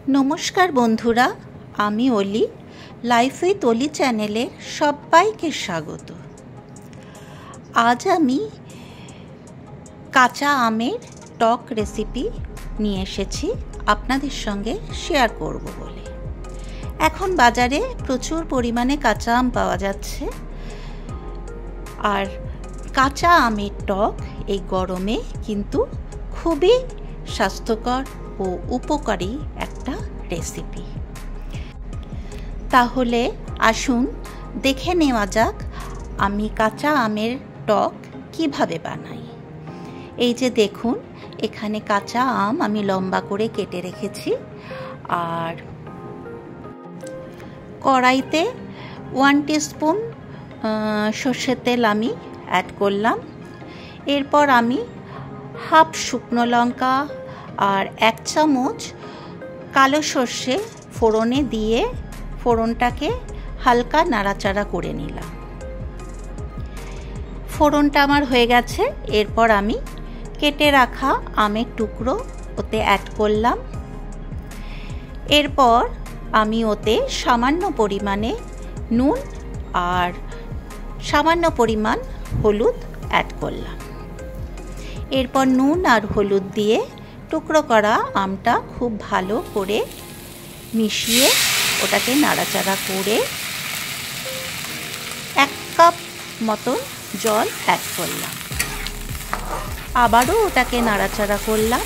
नमस्कार बंधुरा आमी ओली लाइफ उइथ ओली चैनेले सबाइके स्वागत। आज आमी काचा आमेर टक रेसिपि निये एसेछि आपनादेर संगे शेयर करब बोले। एखन बाजारे प्रचुर परिमाणे काचा आम पाওয়া যাচ্ছে और काचा आमेर टक এই গরমে কিন্তু খুবই স্বাস্থ্যকর ও উপকারী একটা রেসিপি। তাহলে আসুন দেখে নেওয়া যাক আমি কাঁচা আমের টক কিভাবে বানাই। এই যে দেখুন এখানে কাঁচা আম আমি লম্বা করে কেটে রেখেছি আর কড়াইতে 1 টিস্পুন সরষের তেল আমি অ্যাড করলাম। এরপর আমি হাফ শুকনো লঙ্কা আর 1 চামচ কালো সর্ষে ফোড়নে দিয়ে ফোড়নটাকে হালকা নাড়াচাড়া করে নিলাম। ফোড়নটা আমার হয়ে গেছে। এরপর আমি কেটে রাখা আমের টুকরো ওতে অ্যাড করলাম। এরপর আমি ওতে সামান্য পরিমাণে নুন আর সামান্য পরিমাণ হলুদ অ্যাড করলাম। এরপর নুন আর হলুদ দিয়ে টুকরো করা আমটা খুব ভালো করে মিশিয়ে ওটাকে নাড়াচাড়া করে 1 কাপ মতন জল অ্যাড করলাম। আবারও ওটাকে নাড়াচাড়া করলাম।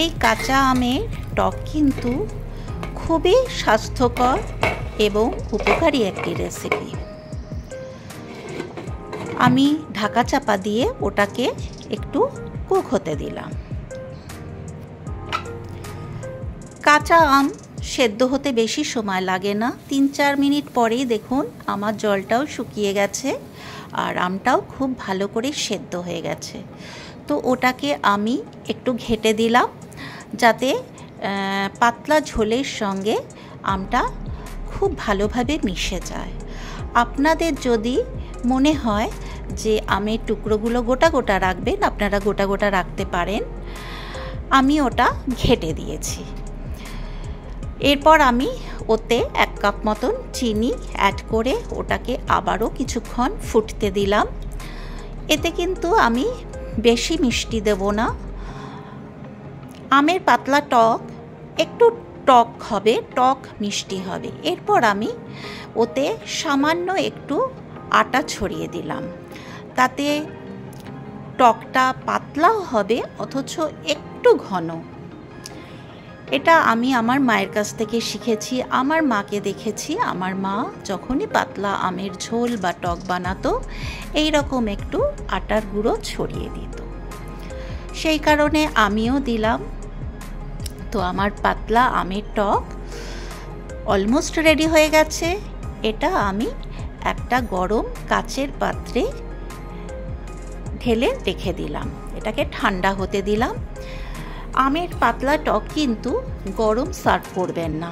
এই কাঁচা আমের টক কিন্তু খুবই স্বাস্থ্যকর এবং উপকারী একটি রেসিপি। আমি ঢাকা চাপা দিয়ে ওটাকে একটু কুক হতে দিলাম। কাঁচা আম সেদ্ধ হতে বেশি সময় লাগে না, 3-4 মিনিট পরেই দেখুন আমার জলটাও শুকিয়ে গেছে আর আমটাও খুব ভালো করে সেদ্ধ হয়ে গেছে। তো ওটাকে আমি একটু ঘেঁটে দিলাম যাতে পাতলা ঝোলের সঙ্গে আমটা খুব ভালোভাবে মিশে যায়। আপনাদের যদি মনে হয় যে আমের টুকরোগুলো গোটা গোটা রাখবেন আপনারা গোটা গোটা রাখতে পারেন। আমি ওটা ঘেঁটে দিয়েছি। এরপর আমি ওতে 1 কাপ মতন চিনি অ্যাড করে ওটাকে আবারও কিছুক্ষণ ফুটতে দিলাম। এতে কিন্তু আমি বেশি মিষ্টি দেব না। আমের পাতলা টক একটু টক হবে, টক মিষ্টি হবে। এরপর আমি ওতে সামান্য একটু আটা ছড়িয়ে দিলাম, তাতে টকটা পাতলাও হবে অথচ একটু ঘন। এটা আমি আমার মায়ের কাছ থেকে শিখেছি। আমার মাকে দেখেছি আমার মা যখনই পাতলা আমের ঝোল বা টক বানাতো এই রকম একটু আটার গুঁড়ো ছড়িয়ে দিত, সেই কারণে আমিও দিলাম। তো আমার পাতলা আমের টক অলমোস্ট রেডি হয়ে গেছে। এটা আমি একটা গরম কাচের পাত্রে ঢেলে রেখে দিলাম, এটাকে ঠান্ডা হতে দিলাম। আমের পাতলা টক কিন্তু গরম সার্ভ করবেন না,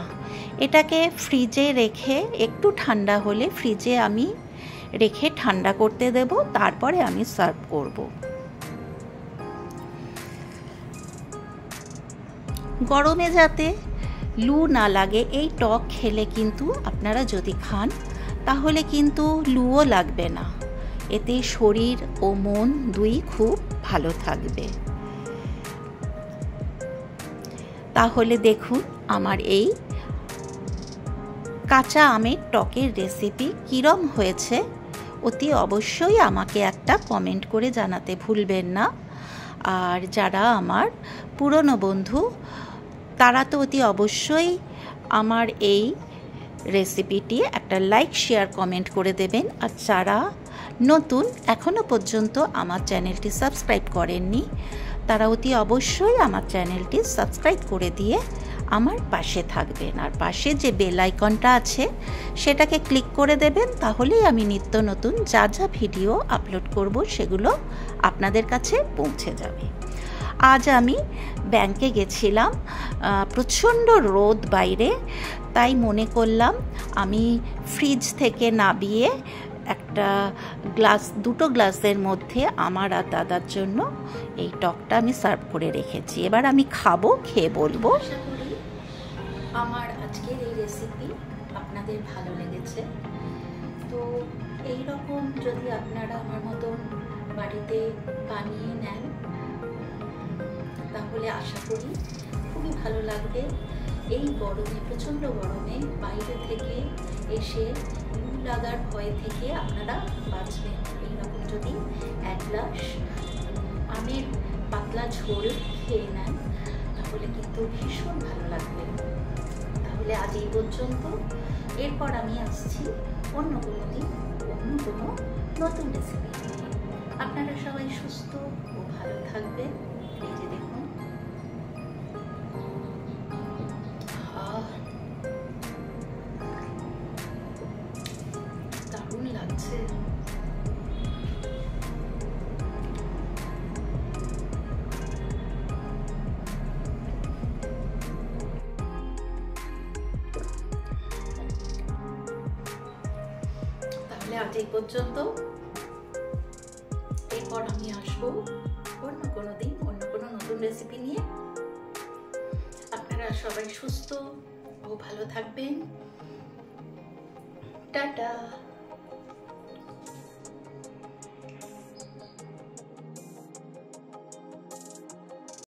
এটাকে ফ্রিজে রেখে একটু ঠান্ডা হলে ফ্রিজে আমি রেখে ঠান্ডা করতে দেব, তারপরে আমি সার্ভ করব। গরমে যাতে লু না লাগে এই টক খেলে কিন্তু আপনারা যদি খান তাহলে কিন্তু লুও লাগবে না। এতে শরীর ও মন দুই খুব ভালো থাকবে। তাহলে দেখুন আমার এই কাঁচা আমের টকের রেসিপি কিরম হয়েছে অতি অবশ্যই আমাকে একটা কমেন্ট করে জানাতে ভুলবেন না। আর যারা আমার পুরনো বন্ধু তারা তো অতি অবশ্যই আমার এই রেসিপিটি একটা লাইক শেয়ার কমেন্ট করে দেবেন। আর যারা নতুন এখনো পর্যন্ত আমার চ্যানেলটি সাবস্ক্রাইব করেননি তারা অতি অবশ্যই আমার চ্যানেলটি সাবস্ক্রাইব করে দিয়ে আমার পাশে থাকবেন। আর পাশে যে বেল আইকনটা আছে সেটাকে ক্লিক করে দেবেন, তাহলেই আমি নিত্য নতুন যা যা ভিডিও আপলোড করব সেগুলো আপনাদের কাছে পৌঁছে যাবে। আজ আমি ব্যাংকে গেছিলাম, প্রচণ্ড রোদ বাইরে, তাই মনে করলাম আমি ফ্রিজ থেকে নামিয়ে একটা দুটো গ্লাসের মধ্যে আমার আর দাদার জন্য এই টকটা আমি সার্ভ করে রেখেছি। এবার আমি খাবো, খেয়ে বলবো। আশা করি আমার আজকের এই রেসিপি আপনাদের ভালো লেগেছে। তো এই রকম যদি আপনারা আমার মতন বাড়িতে বানিয়ে নেন তাহলে আশা করি খুবই ভালো লাগবে। এই গরমে, প্রচণ্ড গরমে বাইরে থেকে এসে লু লাগার ভয় থেকে আপনারা বাঁচবেন। এইরকম যদি এক গ্লাস আমের পাতলা ঝোল খেয়ে নেন তাহলে কিন্তু ভীষণ ভালো লাগবে। তাহলে আজ এই পর্যন্ত। এরপর আমি আসছি অন্য কোনো দিন অন্য কোনো নতুন রেসিপি নিয়ে। আপনারা সবাই সুস্থ ও ভালো থাকবেন। এই যে দেখুন, দারুণ লাগছে। তাহলে আজ এই পর্যন্ত। এরপর আমি আসবো অন্য কোনো দিন অন্য কোনো নতুন রেসিপি নিয়ে। আপনারা সবাই সুস্থ ও ভালো থাকবেন। টাটা।